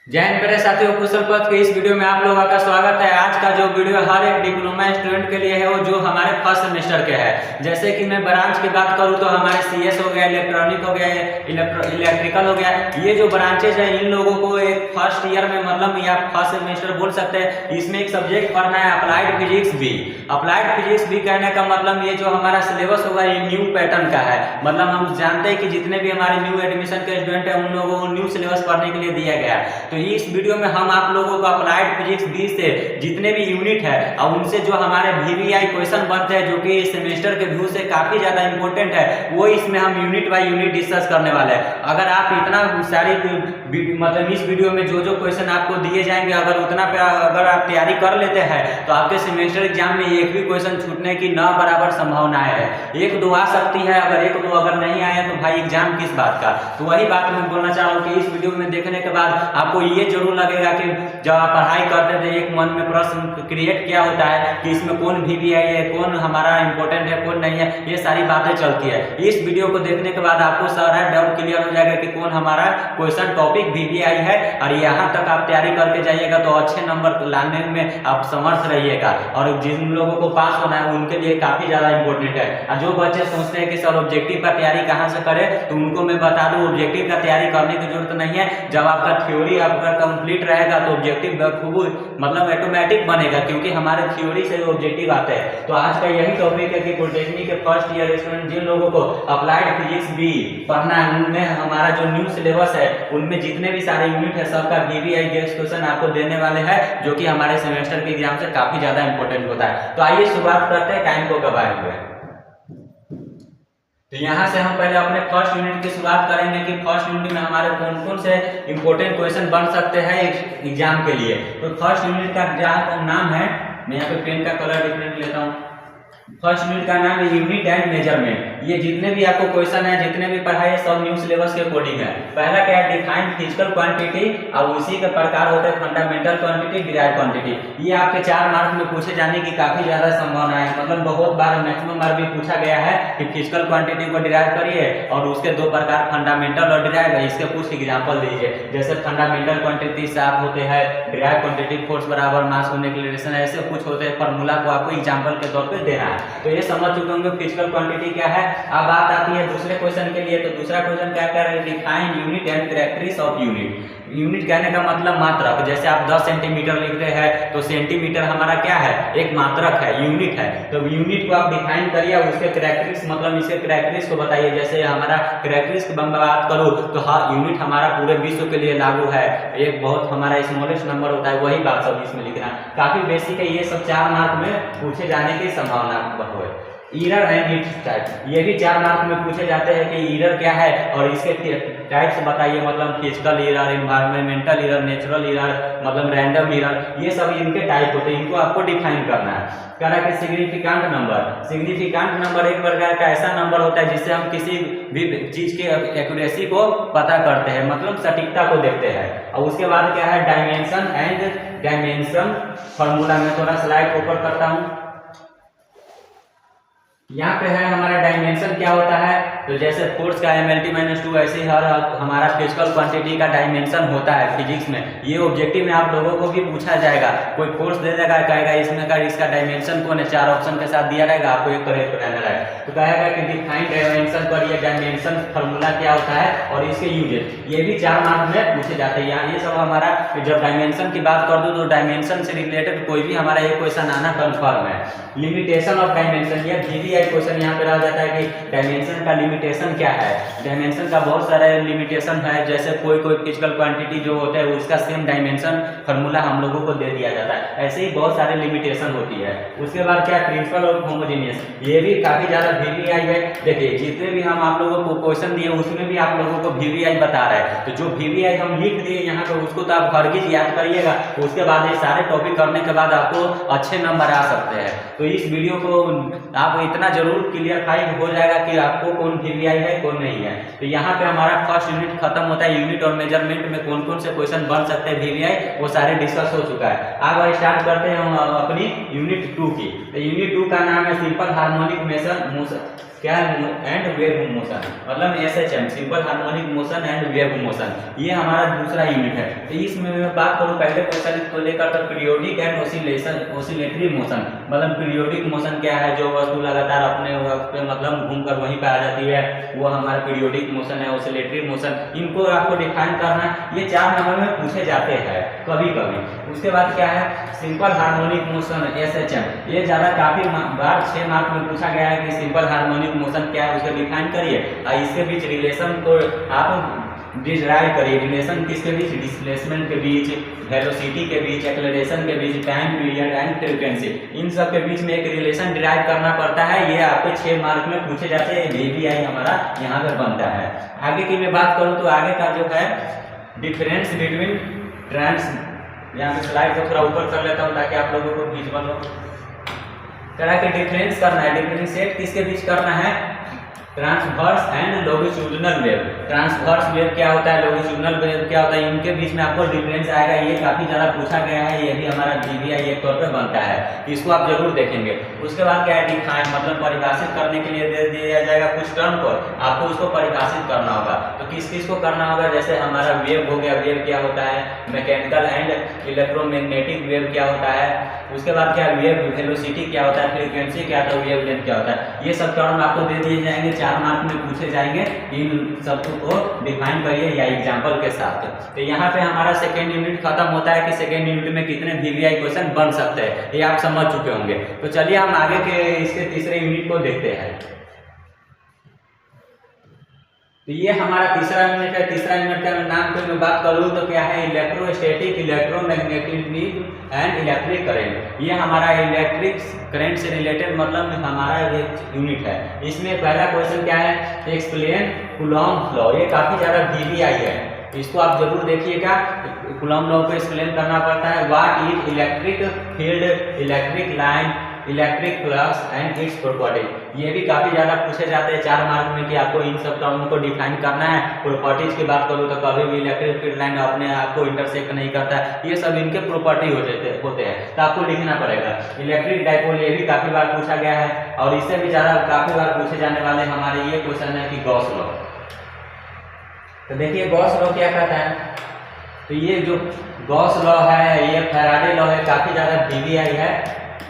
जय हिंद प्यारे साथियों, कुशल पथ के इस वीडियो में आप लोगों का स्वागत है। आज का जो वीडियो हर एक डिप्लोमा स्टूडेंट के लिए है, वो जो हमारे फर्स्ट सेमेस्टर के है। जैसे कि मैं ब्रांच की बात करूं तो हमारे सीएस हो गया, इलेक्ट्रॉनिक हो गया, इलेक्ट्रिकल हो गया। ये जो ब्रांचेज है इन लोगों को एक फर्स्ट ईयर में मतलब या फर्स्ट सेमेस्टर बोल सकते हैं, इसमें एक सब्जेक्ट पढ़ना है applied physics B. Applied physics B कहने का मतलब ये जो हमारा सिलेबस होगा ये न्यू पैटर्न का है। मतलब हम जानते हैं कि जितने भी हमारे न्यू एडमिशन के स्टूडेंट है उन लोगों को न्यू सिलेबस पढ़ने के लिए दिया गया है। तो इस वीडियो में हम आप लोगों को अप्लाइड फिजिक्स बी से जितने भी यूनिट है और उनसे जो हमारे वीवीआई क्वेश्चन बनते हैं जो कि सेमेस्टर के व्यू से काफी ज्यादा इंपॉर्टेंट है, वो इसमें हम यूनिट बाय यूनिट डिस्कस करने वाले हैं। अगर आप इतना सारी मतलब इस वीडियो में जो जो क्वेश्चन आपको दिए जाएंगे अगर आप तैयारी कर लेते हैं तो आपके सेमेस्टर एग्जाम में एक भी क्वेश्चन छूटने की न बराबर संभावनाएं है। एक दो आ सकती है, अगर नहीं आया तो भाई एग्जाम किस बात का। तो वही बात मैं बोलना चाह रहा हूँ कि इस वीडियो में देखने के बाद आपको ये जरूर लगेगा कि जब आप पढ़ाई करते थे एक मन में प्रश्न क्रिएट किया होता है कि इसमें कौन वीवीआई है, कौन हमारा इंपॉर्टेंट है, कौन नहीं है, ये सारी बातें चलती है। इस वीडियो को देखने के बाद आपको सारा डाउट क्लियर हो जाएगा कि कौन हमारा क्वेश्चन टॉपिक वीवीआई है, और यहाँ तक आप तैयारी करके जाइएगा तो अच्छे नंबर लाने में आप समर्थ रहिएगा। और जिन लोगों को पास होना है उनके लिए काफी ज्यादा इंपॉर्टेंट है। और जो बच्चे सोचते हैं कि सर ऑब्जेक्टिव का तैयारी कहाँ से करें, तो उनको मैं बता दूं ऑब्जेक्टिव का तैयारी करने की जरूरत नहीं है। जब आपका थ्योरी आपका कंप्लीट रहेगा तो ऑब्जेक्टिव खूब मतलब ऑटोमेटिक बनेगा, क्योंकि हमारे थ्योरी से ऑब्जेक्टिव आते हैं। तो आज का यही टॉपिक है कि पॉलिटेक्निक के फर्स्ट ईयर स्टूडेंट जिन लोगों को अप्लाइड फिजिक्स बी पढ़ना है उनमें हमारा जो न्यू सिलेबस है उनमें जितने भी सारे यूनिट है सबका वीवीआई गेस्ट क्वेश्चन आपको देने वाले हैं, जो कि हमारे सेमेस्टर के एग्जाम से काफी ज्यादा इंपॉर्टेंट होता है। तो आइए शुरुआत करते हैं टाइम को गवाए हुए। तो यहाँ से हम पहले अपने फर्स्ट यूनिट की शुरुआत करेंगे कि फर्स्ट यूनिट में हमारे कौन कौन से इंपॉर्टेंट क्वेश्चन बन सकते हैं एग्जाम के लिए। तो फर्स्ट यूनिट का जहाँ नाम है, मैं यहाँ पे पेन का कलर डिफरेंट लेता हूँ। फर्स्ट यूनिट का नाम है यूनिट एंड मेजरमेंट। ये जितने भी आपको क्वेश्चन है, जितने भी पढ़ाई है, सब न्यू सिलेबस के अकॉर्डिंग है। पहला क्या है, डिफाइन फिजिकल क्वांटिटी, और उसी के प्रकार होते हैं फंडामेंटल क्वांटिटी, डिराइव क्वांटिटी। ये आपके 4 मार्क में पूछे जाने की काफी ज्यादा संभावना है। मतलब बहुत बार मैक्सिमम बार भी पूछा गया है कि फिजिकल क्वांटिटी को डिराइव करिए और उसके 2 प्रकार फंडामेंटल और डिराइव है, इसके कुछ एग्जाम्पल दीजिए। जैसे फंडामेंटल क्वांटिटी से आप होते हैं डिराइव क्वांटिटी फोर्स बराबर मास को एक्सीलरेशन, ऐसे कुछ होते हैं फॉर्मूला को आपको एग्जाम्पल के तौर पर देना है। तो ये समझ चुके होंगे फिजिकल क्वांटिटी क्या है। अब बात आती है दूसरे क्वेश्चन के लिए। तो दूसरा क्वेश्चन क्या कर रहे हैं, define unit and characteristics of unit. Unit कहने का मतलब मात्रक। जैसे आप 10 सेंटीमीटर लिखते हैं तो सेंटीमीटर हमारा क्या है, एक मात्रक है, यूनिट है। तो यूनिट को आप डिफाइन करिए, उसके कैरेक्टरिस्टिक्स मतलब इसके कैरेक्टरिस्टिक्स को बताइए। जैसे हमारा कैरेक्टरिस्टिक्स की बात करूं तो हाँ, यूनिट हमारा पूरे विश्व के लिए लागू है, एक बहुत हमारा स्मॉलेस्ट नंबर होता है, वही बात सब इसमें लिखना। काफी बेसिक है, ये सब 4 मार्क में पूछे जाने की संभावना है। ईरर एंड इट्स टाइप, ये भी 4 मार्क में पूछे जाते हैं कि ईरर क्या है और इसके टाइप्स बताइए। मतलब physical error, environmental error, natural error, मतलब रैंडम ईरर, ये सब इनके टाइप होते हैं, इनको आपको डिफाइन करना है। कह रहा है कि सिग्निफिकेंट नंबर। सिग्निफिकेंट नंबर एक प्रकार का ऐसा नंबर होता है जिससे हम किसी भी चीज के एक्यूरेसी को पता करते हैं, मतलब सटीकता को देखते हैं। और उसके बाद क्या है, डायमेंशन एंड डायमेंशन फॉर्मूला। में थोड़ा स्लाइड ऊपर करता हूँ। यहाँ पे है हमारा डायमेंशन क्या होता है। तो जैसे फोर्स का mLT-2, ऐसे ही हर हमारा फिजिकल क्वांटिटी का डायमेंशन होता है फिजिक्स में। ये ऑब्जेक्टिव में आप लोगों को भी पूछा जाएगा। कोई फोर्स दे देगा, कहेगा इसमें का इसका डायमेंशन कौन है, 4 ऑप्शन के साथ दिया रहेगा, आपको एक करेक्ट रहना है। तो कहेगा कि डिफाइन डायमेंशन पर ये डायमेंशन फॉर्मूला क्या होता है और इसके यूजेस, ये भी 4 मार्क में पूछे जाते हैं। यहाँ ये सब हमारा जब डायमेंशन की बात कर दो तो डायमेंशन से रिलेटेड कोई भी हमारा एक क्वेश्चन आना कन्फर्म है। लिमिटेशन ऑफ डायमेंशन, ये वीवीआई क्वेश्चन यहाँ पे रह जाता है कि डायमेंशन का लिमिटेशन क्या है। डायमेंशन का बहुत सारे लिमिटेशन है। जैसे कोई फिजिकल क्वांटिटी जो होता है उसका सेम डायमेंशन फॉर्मूला हम लोगों को दे दिया जाता है। ऐसे ही बहुत सारे लिमिटेशन होती है। उसके बाद क्या, प्रिंसिपल ऑफ होमोजेनियस, ये भी काफी ज्यादा वीवीआई है। देखिए जितने भी हम आप लोगों को क्वेश्चन दिए उसमें भी आप लोगों को वीवीआई बता रहे हैं। तो जो वीवीआई हम लिख दिए यहाँ पे उसको तो आप हरगिज याद करिएगा। उसके बाद ये सारे टॉपिक करने के बाद आपको अच्छे नंबर आ सकते हैं। तो इस वीडियो को आप इतना इतना जरूर क्लियरफाई हो जाएगा कि आपको कौन VVI है कौन नहीं है। तो यहाँ पे हमारा फर्स्ट यूनिट खत्म होता है। यूनिट और मेजरमेंट में कौन कौन से क्वेश्चन बन सकते हैं VVI वो सारे डिस्कस हो चुका है। अब स्टार्ट करते हैं हम अपनी यूनिट 2 की। तो यूनिट 2 का नाम है सिंपल हार्मोनिक मोशन क्या एंड वेव मोशन, मतलब SHM simple harmonic motion and wave motion. ये हमारा दूसरा यूनिट है। तो इसमें मैं बात करूं पहले क्वेश्चन को लेकर तो पीरियोडिक एंड ओसिलेटरी मोशन, मतलब पीरियोडिक मोशन क्या है, जो वस्तु लगातार अपने वक्त पे मतलब घूमकर वहीं पे आ जाती है, वो हमारा पीरियोडिक मोशन है। ओसिलेटरी मोशन, इनको आपको डिफाइन करना है। ये 4 नंबर में पूछे जाते हैं कभी कभी। उसके बाद क्या है सिंपल हार्मोनिक मोशन SHM, ये ज़्यादा काफ़ी बार 6 मार्क में पूछा गया है कि सिंपल हार्मोनिक मोशन क्या है, उसको डिफाइन करिए और इसके बीच रिलेशन को आप डिराइव करिए। रिलेशन किसके बीच, डिस्प्लेसमेंट के बीच, वेलोसिटी के बीच, एक्सेलरेशन के बीच, टाइम पीरियड एंड फ्रीक्वेंसी, इन सब के बीच में एक रिलेशन डिराइव करना पड़ता है। ये आपके 6 मार्क में पूछे जाते हैं। VVI हमारा यहाँ पर बनता है। आगे की मैं बात करूँ तो आगे का जो है डिफरेंस बिटवीन ट्रांस, यहाँ पे स्लाइड को थोड़ा ऊपर कर लेता हूँ ताकि आप लोगों को विजुअल हो। तरह के डिफरेंस करना है, डिफरेंशिएट किसके बीच करना है, transverse and longitudinal wave. Transverse wave क्या होता है, लॉन्गिट्यूडिनल वेव क्या होता है, इनके बीच में आपको डिफरेंस आएगा। ये काफी ज्यादा पूछा गया है, ये भी हमारा VVI एक तौर पे बनता है, इसको आप जरूर देखेंगे। उसके बाद क्या है डिफाइन, मतलब परिभाषित करने के लिए दे दिया जाएगा कुछ टर्म को, आपको उसको परिभाषित करना होगा। तो किस किस को करना होगा, जैसे हमारा वेव हो गया, वेव क्या होता है, मैकेनिकल एंड इलेक्ट्रोमैग्नेटिक वेव क्या होता है, उसके बाद क्या वेव वेलोसिटी क्या होता है, फ्रीक्वेंसी क्या होता है, वेव लेंथ क्या होता है। ये सब टर्म आपको दे दिए जाएंगे, 4 मार्क में पूछे जाएंगे। इन सबको डिफाइन करिए या एग्जांपल के साथ। तो यहाँ पे हमारा सेकेंड यूनिट खत्म होता है कि सेकेंड यूनिट में कितने VVI क्वेश्चन बन सकते हैं, ये आप समझ चुके होंगे। तो चलिए हम आगे के इसके तीसरे यूनिट को देखते हैं। तो ये हमारा तीसरा यूनिट है। तीसरा यूनिट का नाम को मैं बात करूँ तो क्या है, electrostatic, electromagnetic and electric current. ये हमारा इलेक्ट्रिक करंट से रिलेटेड मतलब हमारा एक यूनिट है। इसमें पहला क्वेश्चन क्या है, एक्सप्लेन कूलॉम लॉ। ये काफी ज्यादा VVI है, इसको आप जरूर देखिएगा। कूलॉम लॉ को एक्सप्लेन करना पड़ता है। What is electric field, electric line, electric flux and its properties. ये भी काफी ज्यादा पूछे जाते हैं 4 मार्क में कि आपको इन सब टर्मों को डिफाइन करना है। प्रॉपर्टीज की बात करूँ तो कभी भी इलेक्ट्रिक फील्ड लाइन अपने आप को इंटरसेक्ट नहीं करता है, ये सब इनके प्रॉपर्टी होते हैं, तो आपको लिखना पड़ेगा। इलेक्ट्रिक डाइपोल, ये भी काफी बार पूछा गया है और इससे भी ज्यादा काफी बार पूछे जाने वाले हमारे ये क्वेश्चन है कि गॉस लॉ। तो देखिए गॉस लॉ क्या कहता है, तो ये जो गॉस लॉ है, ये फैराडे लॉ है, काफी ज्यादा VVI है।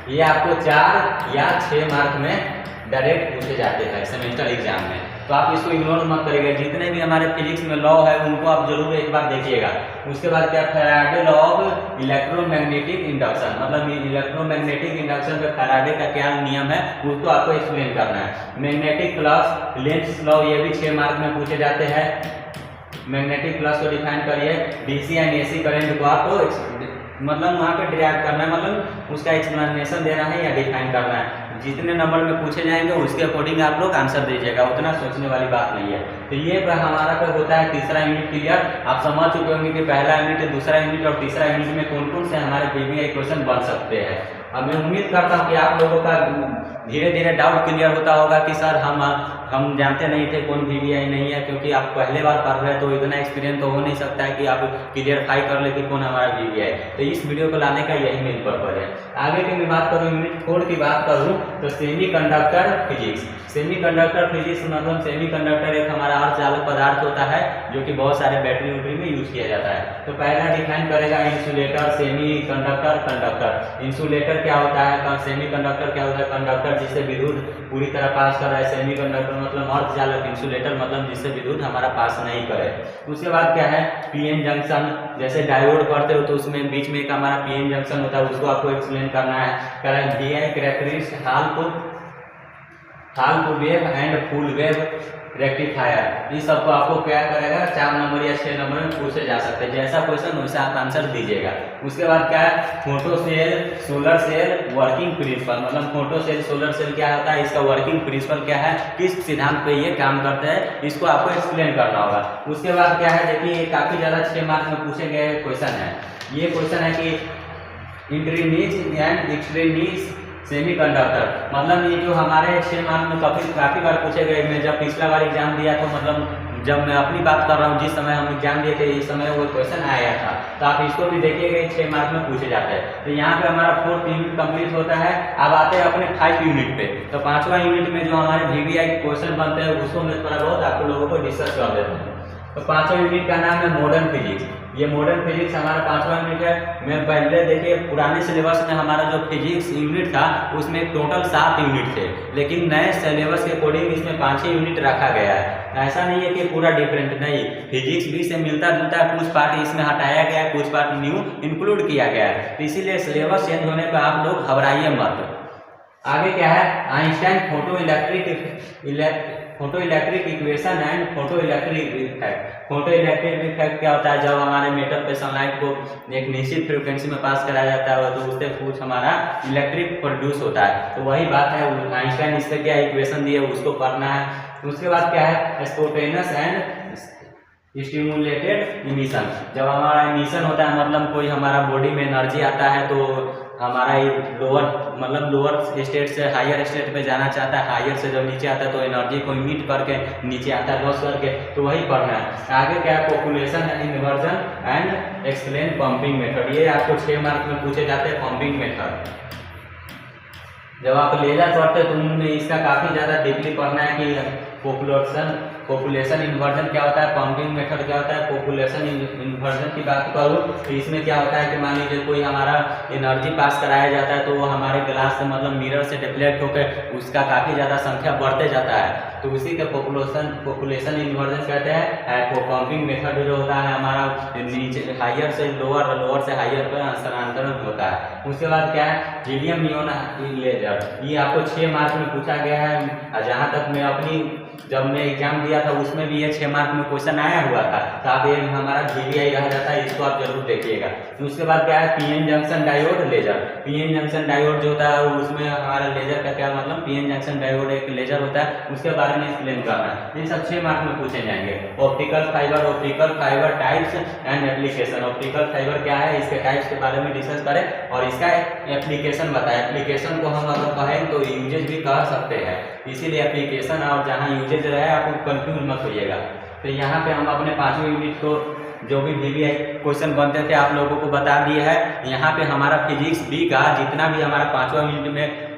ये आपको 4 या 6 मार्क में डायरेक्ट पूछे जाते हैं सेमेस्टर एग्जाम में, तो आप इसको इग्नोर मत करिएगा। जितने भी हमारे फिजिक्स में लॉ है उनको आप जरूर एक बार देखिएगा। उसके बाद क्या, Faraday law of electromagnetic induction, मतलब इलेक्ट्रोमैग्नेटिक इंडक्शन पे फैराडे का क्या नियम है उसको आपको एक्सप्लेन करना है। मैग्नेटिक फ्लक्स, लेंज़ लॉ, ये भी 6 मार्क में पूछे जाते हैं। मैग्नेटिक फ्लक्स को डिफाइन करिए। DC एंड AC करंट को आपको मतलब वहाँ पे डिराइव करना है, मतलब उसका एक्सप्लेनेशन देना है या डिफाइन करना है। जितने नंबर में पूछे जाएंगे उसके अकॉर्डिंग आप लोग आंसर दीजिएगा, उतना सोचने वाली बात नहीं है। तो ये हमारा पे होता है तीसरा यूनिट क्लियर। आप समझ चुके होंगे कि पहला यूनिट, दूसरा यूनिट और तीसरा यूनिट में कौन कौन से हमारे VVI क्वेश्चन बन सकते हैं। अब मैं उम्मीद करता हूँ कि आप लोगों का धीरे धीरे डाउट क्लियर होता होगा कि सर हम जानते नहीं थे कौन VVI नहीं है, क्योंकि आप पहले बार पढ़ रहे हैं तो इतना एक्सपीरियंस तो हो नहीं सकता है कि आप क्लियरफाई कर ले कि कौन हमारा VVI है। तो इस वीडियो को लाने का यही मेन पर्पज है। आगे की मैं बात करूँ यूनिट 4 की बात करूँ तो सेमीकंडक्टर फिजिक्स। सेमीकंडक्टर फिजिक्स मतलब सेमीकंडक्टर एक हमारा अर्धचालक पदार्थ होता है जो कि बहुत सारे बैटरी वैटरी में यूज किया जाता है। तो पहला डिफाइन करेगा इंसुलेटर, सेमीकंडक्टर, कंडक्टर। इंसुलेटर क्या होता है, सेमीकंडक्टर क्या होता है, कंडक्टर जिससे विद्युत पूरी तरह पास कर रहा है। सेमीकंडक्टर मतलब अर्धचालक, इंसुलेटर मतलब जिससे विद्युत हमारा पास नहीं करे। उसके बाद क्या है, PN जंक्शन, जैसे डायोड पढ़ते हो तो उसमें बीच में एक हमारा PN जंक्शन होता है, उसको आपको एक्सप्लेन करना है। VI characteristic half to wave and full wave rectifier, इस सबको आपको क्या करेगा 4 नंबर या 6 नंबर में पूछे जा सकते हैं। जैसा क्वेश्चन वैसा आप आंसर दीजिएगा। उसके बाद क्या है, photo cell, solar cell, working principle, मतलब फोटो सेल, सोलर सेल क्या होता है, इसका वर्किंग प्रिंसिपल क्या है, किस सिद्धांत पे ये काम करते हैं, इसको आपको एक्सप्लेन करना होगा। उसके बाद क्या है, देखिए ये काफी ज्यादा 6 मार्क में पूछे गए क्वेश्चन है। ये क्वेश्चन है कि इंट्रीनीज एंड एक्सट्रीनीज सेमी कंडक्टर, मतलब ये जो हमारे 6 मार्क में काफ़ी बार पूछे गए। मैं जब पिछला बार एग्जाम दिया तो मतलब जब मैं अपनी बात कर रहा हूँ, जिस समय हम एग्जाम दिए थे इस समय वो क्वेश्चन आया था, तो आप इसको भी देखिएगा 6 मार्क में पूछे जाते हैं। तो यहाँ पे हमारा 4th यूनिट कंप्लीट होता है। अब आते हैं अपने 5 यूनिट पे। तो 5वां यूनिट में जो हमारे VVI क्वेश्चन बनते हैं उसको मैं थोड़ा बहुत आप लोगों को डिस्कस कर देता हूँ। तो 5वां यूनिट का नाम है मॉडर्न फिजिक्स। ये मॉडर्न फिजिक्स हमारा 5वां यूनिट है। मैं पहले देखिए पुराने सिलेबस में हमारा जो फिजिक्स यूनिट था उसमें टोटल 7 यूनिट थे, लेकिन नए सिलेबस के अकॉर्डिंग इसमें 5 यूनिट रखा गया है। ऐसा नहीं है कि पूरा डिफरेंट, नहीं, फिजिक्स भी से मिलता जुलता है। कुछ पार्ट इसमें हटाया गया है, कुछ पार्ट न्यू इंक्लूड किया गया है। तो इसीलिए सिलेबस चेंज होने पर आप लोग घबराइए मत। आगे क्या है, Einstein photo electric equation and photo electric effect. Photo electric effect क्या होता है, जब हमारे मेटल पे सनलाइट को एक निश्चित फ्रीक्वेंसी में पास कराया जाता है तो उससे कुछ हमारा इलेक्ट्रिक प्रोड्यूस होता है। तो वही बात है, आइंस्टाइन इससे क्या इक्वेशन दी है उसको पढ़ना है। उसके बाद क्या है, स्पॉन्टेनियस एंड स्टिमुलेटेड इमिशन। जब हमारा इमिशन होता है मतलब कोई हमारा बॉडी में एनर्जी आता है तो हमारा लोअर स्टेट से हायर स्टेट पे जाना चाहता है, हायर से जब नीचे आता है तो एनर्जी को इमिट करके नीचे आता है लॉस करके, तो वही पढ़ना है। आगे क्या है, population inversion and explain pumping method. ये आपको 6 मार्क में पूछे जाते हैं, पंपिंग मेथड। जब आप लेजर पढ़ते हैं तो उनमें इसका काफ़ी ज़्यादा डीपली पढ़ना है कि पॉपुलेशन इन्वर्जन क्या होता है, पंपिंग मेथड क्या होता है। पॉपुलेशन इन्वर्जन की बात करूँ तो इसमें क्या होता है कि मान लीजिए कोई हमारा एनर्जी पास कराया जाता है तो वो हमारे ग्लास से मतलब मिरर से डिफ्लेक्ट होकर उसका काफ़ी ज़्यादा संख्या बढ़ते जाता है, तो उसी के पॉपुलेशन इन्वर्जन कहते हैं। पंपिंग मेथड जो होता है हमारा नीचे हायर से लोअर, लोअर से हायर पर स्थानांतरण होता है। उसके बाद क्या है, हीलियम नियॉन लेजर। ये आपको 6 मार्क में पूछा गया है। जहाँ तक मैं अपनी जब मैं एग्जाम दिया था उसमें भी ये 6 मार्क में क्वेश्चन आया हुआ था, तो आप ये हमारा VVI रह जाता है, इसको आप जरूर देखिएगा। तो उसके बाद क्या है, PN junction diode laser. PN junction diode जो होता है उसमें हमारा लेजर का क्या मतलब, PN जंक्शन डायोड एक लेजर होता है, उसके बारे में एक्सप्लेन करना है। ये सब 6 मार्क में पूछे जाएंगे। Optical fibre types and application. Optical fibre क्या है, इसके टाइप्स के बारे में डिस्कस करें और इसका एप्लीकेशन बताएं। एप्लीकेशन को हम अगर कहें तो यूजेज भी कह सकते हैं, इसीलिए एप्लीकेशन और जहाँ यूजेज रहे आप कंफ्यूज मत होइएगा। तो यहाँ पे हम अपने 5वें यूनिट को जो भी VVI क्वेश्चन बनते थे आप लोगों को बता दिए है। यहाँ पे हमारा फिजिक्स B का जितना भी हमारा 5वां यूनिट में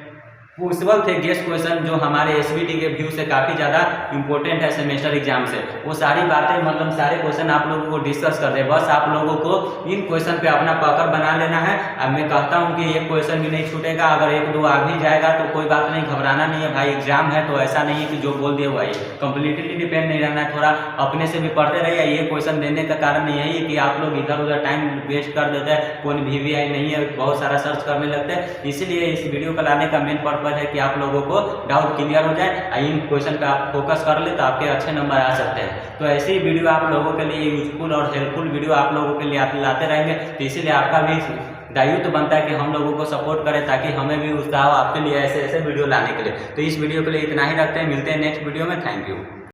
पॉसिबल थे गेस्ट क्वेश्चन जो हमारे SBT के व्यू से काफ़ी ज़्यादा इंपॉर्टेंट है सेमेस्टर एग्जाम से, वो सारी बातें मतलब सारे क्वेश्चन आप लोगों को डिस्कस कर दे। बस आप लोगों को इन क्वेश्चन पे अपना पकड़ बना लेना है। अब मैं कहता हूँ कि एक क्वेश्चन भी नहीं छूटेगा, अगर 1-2 आ भी जाएगा तो कोई बात नहीं, घबराना नहीं है भाई। एग्जाम है तो ऐसा नहीं है कि जो बोल दिए वही, कंप्लीटली डिपेंड नहीं रहना है, थोड़ा अपने से भी पढ़ते रहिए। ये क्वेश्चन देने का कारण यही है कि आप लोग इधर उधर टाइम वेस्ट कर देते हैं, कोई VVI नहीं है, बहुत सारा सर्च करने लगते हैं। इसीलिए इस वीडियो को लाने का मेन पर्पज है कि आप लोगों को डाउट क्लियर हो जाए, इन क्वेश्चन पे आप फोकस कर ले तो आपके अच्छे नंबर आ सकते हैं। तो ऐसी वीडियो आप लोगों के लिए यूजफुल और हेल्पफुल वीडियो आप लोगों के लिए आप लाते रहेंगे। तो इसीलिए आपका भी दायित्व बनता है कि हम लोगों को सपोर्ट करें ताकि हमें भी उत्साह हो आपके लिए ऐसे वीडियो लाने के लिए। तो इस वीडियो के लिए इतना ही रखते हैं, मिलते हैं नेक्स्ट वीडियो में। Thank you.